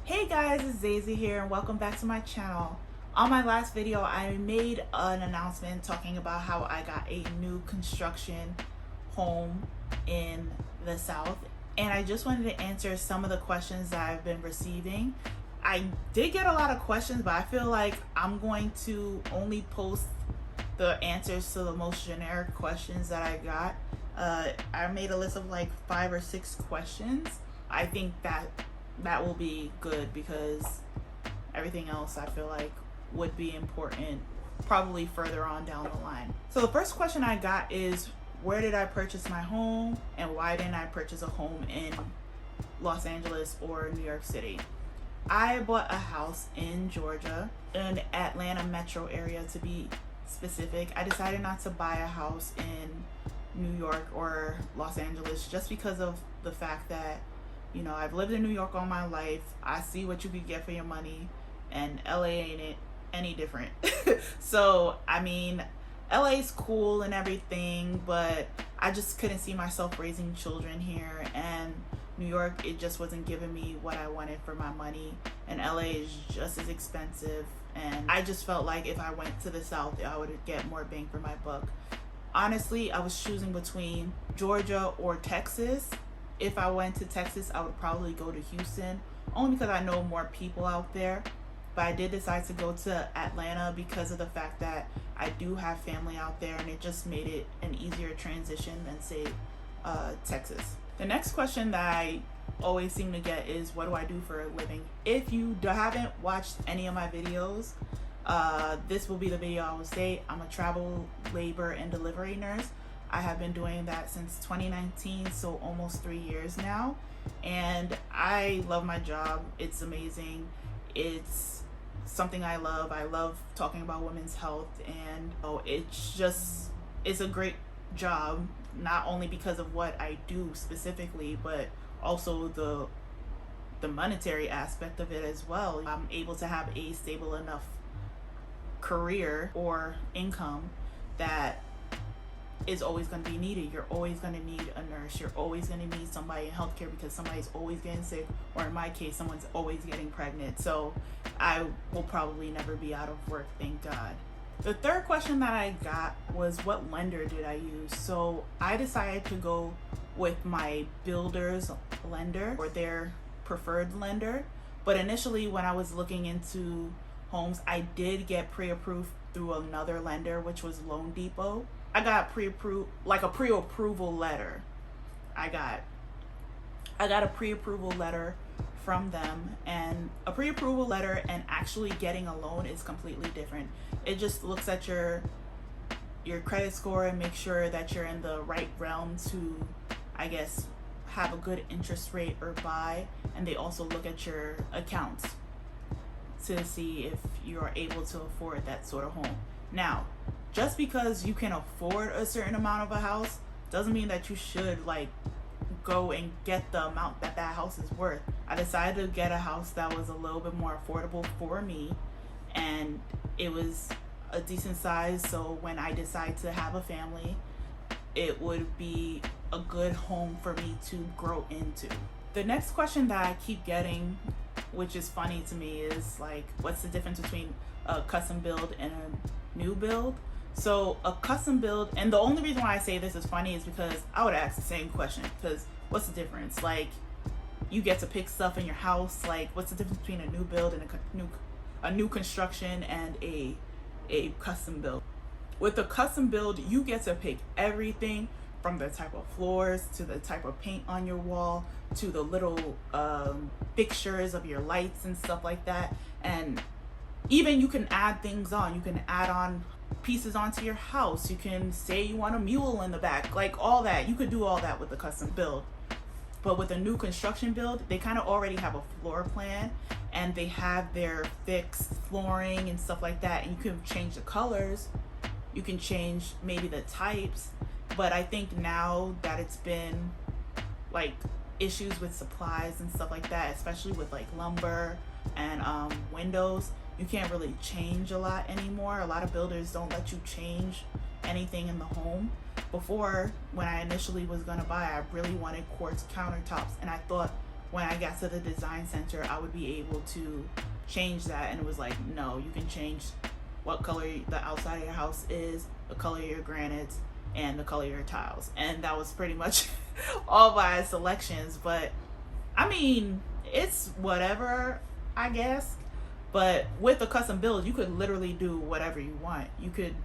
Hey guys, it's Zazie here and welcome back to my channel. On my last video, I made an announcement talking about how I got a new construction home in the South, and I just wanted to answer some of the questions that I've been receiving. I did get a lot of questions, but I feel like I'm going to only post the answers to the most generic questions that I got. I made a list of like 5 or 6 questions. I think that will be good because everything else I feel like would be important probably further on down the line. So the first question I got is, where did I purchase my home and why didn't I purchase a home in Los Angeles or New York City? I bought a house in Georgia, in Atlanta metro area to be specific. I decided not to buy a house in New York or Los Angeles just because of the fact that, you know, I've lived in New York all my life. I see what you could get for your money, and LA ain't it any different. So, I mean, LA's cool and everything, but I just couldn't see myself raising children here, and New York, it just wasn't giving me what I wanted for my money, and LA is just as expensive, and I just felt like if I went to the South, I would get more bang for my buck. Honestly, I was choosing between Georgia or Texas. If I went to Texas, I would probably go to Houston, only because I know more people out there. But I did decide to go to Atlanta because of the fact that I do have family out there, and it just made it an easier transition than, say, Texas. The next question that I always seem to get is, what do I do for a living? If you haven't watched any of my videos, this will be the video I will say. I'm a travel, labor, and delivery nurse. I have been doing that since 2019, so almost 3 years now, and I love my job. It's amazing. It's something I love. I love talking about women's health, and it's a great job, not only because of what I do specifically, but also the monetary aspect of it as well. I'm able to have a stable enough career or income that is always going to be needed. You're always going to need a nurse. You're always going to need somebody in healthcare because somebody's always getting sick, or in my case, someone's always getting pregnant. So I will probably never be out of work, thank God. The third question that I got was, what lender did I use? So I decided to go with my builder's lender, or their preferred lender. But initially, when I was looking into homes, I did get pre-approved through another lender, which was Loan Depot. I got pre-approved, like a pre-approval letter. I got a pre-approval letter from them, and a pre-approval letter and actually getting a loan is completely different. It just looks at your credit score and make sure that you're in the right realm to, I guess, have a good interest rate or buy, and they also look at your accounts to see if you are able to afford that sort of home. Now, just because you can afford a certain amount of a house doesn't mean that you should like go and get the amount that house is worth. I decided to get a house that was a little bit more affordable for me, and it was a decent size, so when I decide to have a family, it would be a good home for me to grow into. The next question that I keep getting, which is funny to me, is like, what's the difference between a custom build and a new build? So a custom build, and the only reason why I say this is funny is because I would ask the same question, because what's the difference? Like, you get to pick stuff in your house. Like, what's the difference between a new build and a new construction and a custom build? With a custom build, you get to pick everything from the type of floors to the type of paint on your wall to the little fixtures of your lights and stuff like that. And even you can add things on. You can add on pieces onto your house. You can say you want a mule in the back, like all that. You could do all that with a custom build. But with a new construction build, they kind of already have a floor plan, and they have their fixed flooring and stuff like that, and you can change the colors, you can change maybe the types. But I think now that it's been like issues with supplies and stuff like that, especially with like lumber and windows, you can't really change a lot anymore. A lot of builders don't let you change anything in the home. Before, when I initially was gonna buy, I really wanted quartz countertops, and I thought when I got to the design center, I would be able to change that, and it was like, no, you can change what color the outside of your house is, the color of your granites, and the color of your tiles. And that was pretty much all my selections. But I mean, it's whatever, I guess. But with a custom build, you could literally do whatever you want. You could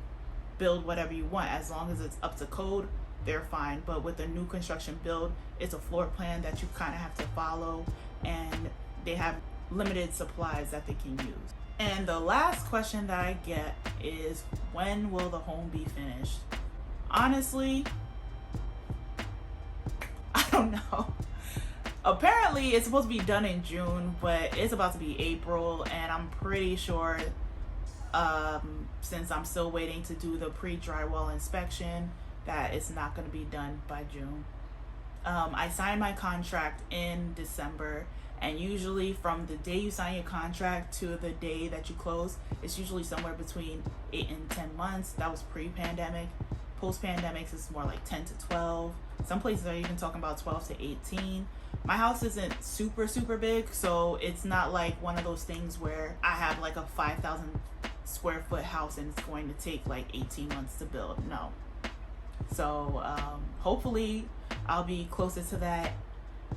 build whatever you want as long as it's up to code. They're fine. But with a new construction build, it's a floor plan that you kind of have to follow, and they have limited supplies that they can use. And the last question that I get is, when will the home be finished? Honestly, I don't know. Apparently it's supposed to be done in June, but it's about to be April, and I'm pretty sure since I'm still waiting to do the pre-drywall inspection, that it's not going to be done by June. I signed my contract in December, and usually from the day you sign your contract to the day that you close, it's usually somewhere between 8 and 10 months. That was pre-pandemic. Post-pandemic, it's more like 10 to 12. Some places are even talking about 12 to 18. My house isn't super big, so it's not like one of those things where I have like a 5,000 square foot house and it's going to take like 18 months to build. No. So hopefully I'll be closer to that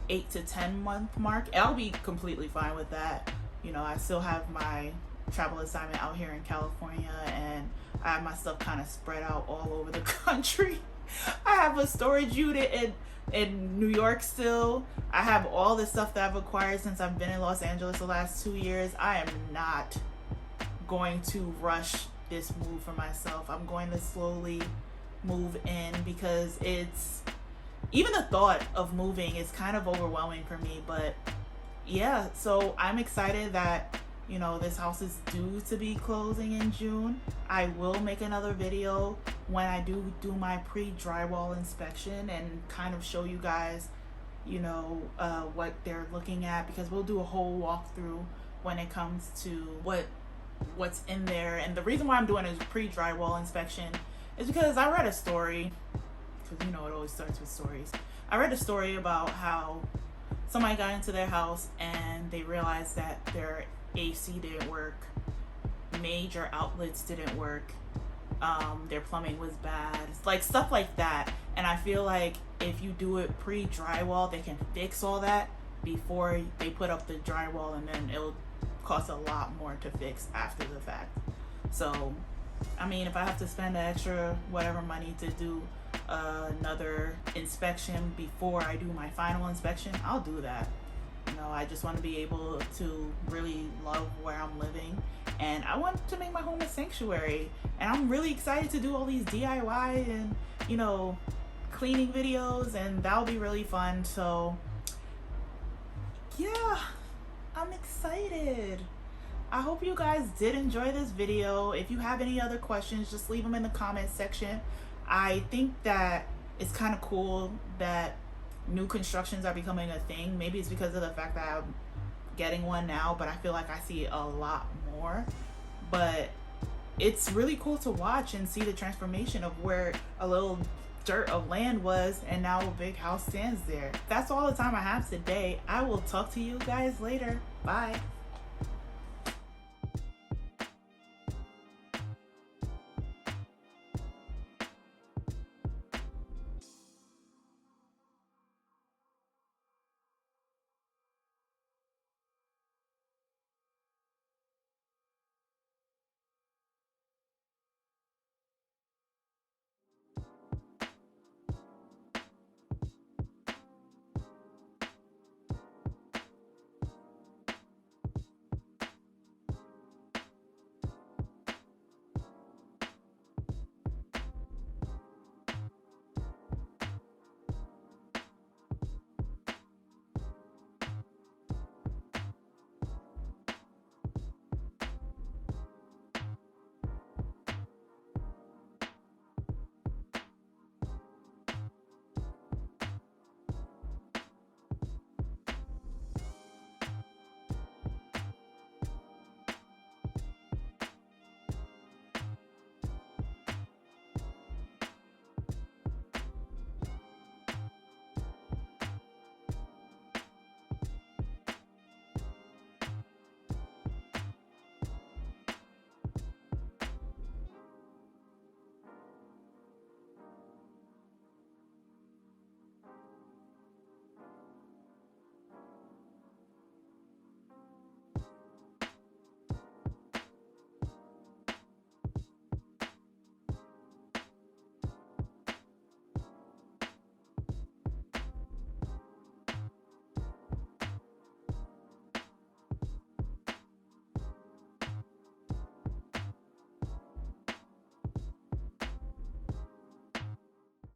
8 to 10 month mark. I'll be completely fine with that. You know, I still have my travel assignment out here in California, and I have my stuff kind of spread out all over the country. I have a storage unit in New York still. I have all the stuff that I've acquired since I've been in Los Angeles the last 2 years. I am not going to rush this move for myself. I'm going to slowly move in, because it's, even the thought of moving is kind of overwhelming for me. But yeah, so I'm excited that, you know, this house is due to be closing in June. I will make another video when I do my pre-drywall inspection and kind of show you guys, you know, what they're looking at, because we'll do a whole walkthrough when it comes to what's in there. And the reason why I'm doing a pre-drywall inspection is because I read a story, because you know it always starts with stories. I read a story about how somebody got into their house and they realized that their AC didn't work, major outlets didn't work, their plumbing was bad, like stuff like that. And I feel like if you do it pre-drywall, they can fix all that before they put up the drywall, and then it'll cost a lot more to fix after the fact. So I mean, if I have to spend the extra whatever money to do another inspection before I do my final inspection, I'll do that. You know, I just want to be able to really love where I'm living, and I want to make my home a sanctuary. And I'm really excited to do all these DIY and, you know, cleaning videos, and that'll be really fun. So yeah, I'm excited. I hope you guys did enjoy this video. If you have any other questions, just leave them in the comment section. I think that it's kind of cool that new constructions are becoming a thing. Maybe it's because of the fact that I'm getting one now, but I feel like I see a lot more. But it's really cool to watch and see the transformation of where a little dirt of land was, and now a big house stands there. That's all the time I have today. I will talk to you guys later. Bye.